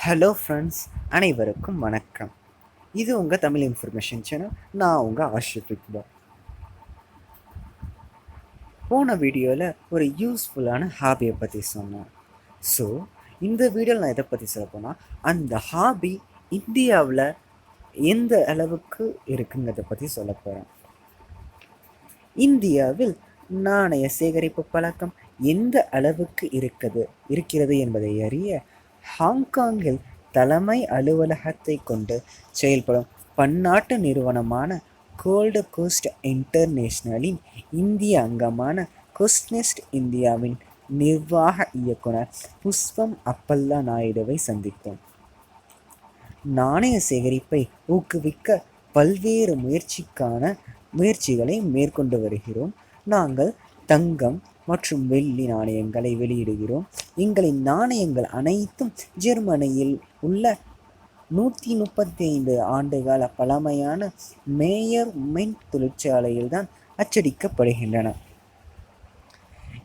Hello friends, அனைவருக்கும் வணக்கம். இது உங்கள் தமிழ் இன்ஃபர்மேஷன் சேனல். நான் உங்கள் ஆஷிப் இக்பால். போன வீடியோவில் ஒரு யூஸ்ஃபுல்லான ஹாபியை பற்றி சொன்னேன். ஸோ இந்த வீடியோவில் நான் எதை பற்றி சொல்ல போனால், அந்த ஹாபி இந்தியாவில் எந்த அளவுக்கு இருக்குங்கிறத பற்றி சொல்ல போகிறேன். இந்தியாவில் நாணய சேகரிப்பு பழக்கம் எந்த அளவுக்கு இருக்கிறது என்பதை அறிய ஹாங்காங்கில் தலைமை அலுவலகத்தை கொண்டு செயல்படும் பன்னாட்டு நிறுவனமான கோல்டு கோஸ்ட் இன்டர்நேஷனலின் இந்திய அங்கமான கோஸ்ட்நெஸ்ட் இந்தியாவின் நிர்வாக இயக்குனர் புஷ்பம் அப்பல்லா நாயுடுவை சந்தித்தோம். நாணய சேகரிப்பை ஊக்குவிக்க பல்வேறு முயற்சிகளை மேற்கொண்டு வருகிறோம். நாங்கள் தங்கம் மற்றும் வெள்ளி நாணயங்களை வெளியிடுகிறோம். எங்களின் நாணயங்கள் அனைத்தும் ஜெர்மனியில் உள்ள 135 ஆண்டுகால பழமையான மேயர் மென்ட் தொழிற்சாலையில் தான் அச்சடிக்கப்படுகின்றன.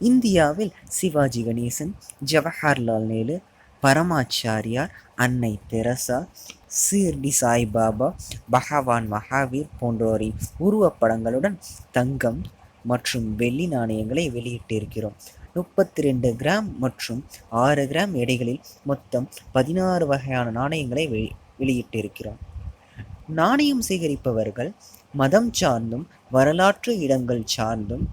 இந்தியாவில் சிவாஜி கணேசன், ஜவஹர்லால் நேரு, பரமாச்சாரியார், அன்னை தெரசா, சீர்டி சாய்பாபா, பகவான் மகாவீர் போன்றோரின் உருவப்படங்களுடன் தங்கம் மற்றும் வெள்ளி நாணயங்களை வெளியிட்டிருக்கிறோம். 32 கிராம் மற்றும் 6 கிராம் எடைகளில் மொத்தம் 16 வகையான நாணயங்களை வெளியிட்டிருக்கிறோம். நாணயம் சேகரிப்பவர்கள் மதம் சார்ந்தும் வரலாற்று இடங்கள் சார்ந்தும்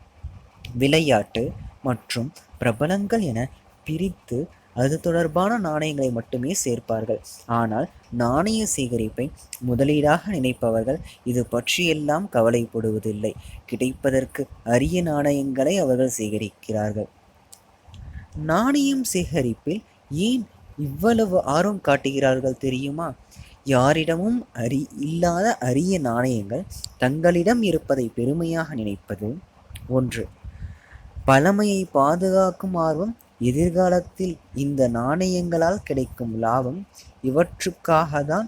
விளையாட்டு மற்றும் பிரபலங்கள் என பிரித்து அது தொடர்பான நாணயங்களை மட்டுமே சேர்ப்பார்கள். ஆனால் நாணய சேகரிப்பை முதலீடாக நினைப்பவர்கள் இது பற்றியெல்லாம் கவலைப்படுவதில்லை. கிடைப்பதற்கு அரிய நாணயங்களை அவர்கள் சேகரிக்கிறார்கள். நாணயம் சேகரிப்பில் ஏன் இவ்வளவு ஆர்வம் காட்டுகிறார்கள் தெரியுமா? யாரிடமும் இல்லாத அரிய நாணயங்கள் தங்களிடம் இருப்பதை பெருமையாக நினைப்பது ஒன்று. பழமையை பாதுகாக்கும் ஆர்வம், எதிர்காலத்தில் இந்த நாணயங்களால் கிடைக்கும் லாபம், இவற்றுக்காக தான்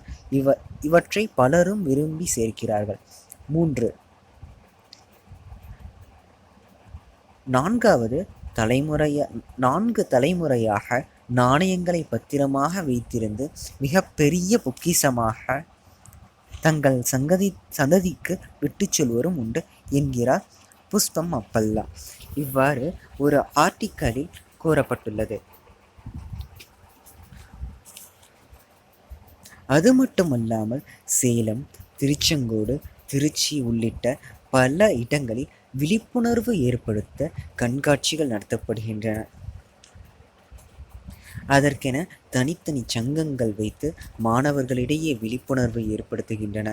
இவற்றை பலரும் விரும்பி சேர்க்கிறார்கள். 3. நான்கு தலைமுறையாக நாணயங்களை பத்திரமாக வைத்திருந்து மிகப்பெரிய பொக்கிஷமாக தங்கள் சந்ததிக்கு விட்டு செல்வரும் உண்டு என்கிறார் புஷ்பம் அப்பல்லா. இவ்வாறு ஒரு ஆர்டிக்கலில் கூறப்பட்டுள்ளது. அது மட்டுமல்லாமல் சேலம், திருச்செங்கோடு, திருச்சி உள்ளிட்ட பல இடங்களில் விழிப்புணர்வு ஏற்படுத்த கண்காட்சிகள் நடத்தப்படுகின்றன. அதற்கென தனித்தனி சங்கங்கள் வைத்து மாணவர்களிடையே விழிப்புணர்வை ஏற்படுத்துகின்றன.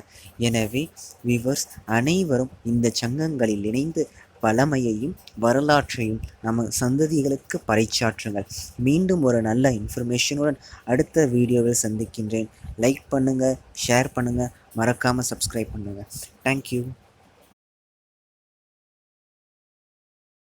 எனவே விவர்ஸ் அனைவரும் இந்த சங்கங்களில் இணைந்து பழமையையும் வரலாற்றையும் நம்ம சந்ததிகளுக்கு பறைச்சாற்றுங்கள். மீண்டும் ஒரு நல்ல இன்ஃபர்மேஷனுடன் அடுத்த வீடியோவில் சந்திக்கின்றேன். லைக் பண்ணுங்கள், ஷேர் பண்ணுங்கள், மறக்காமல் சப்ஸ்கிரைப் பண்ணுங்கள். தேங்க்யூ.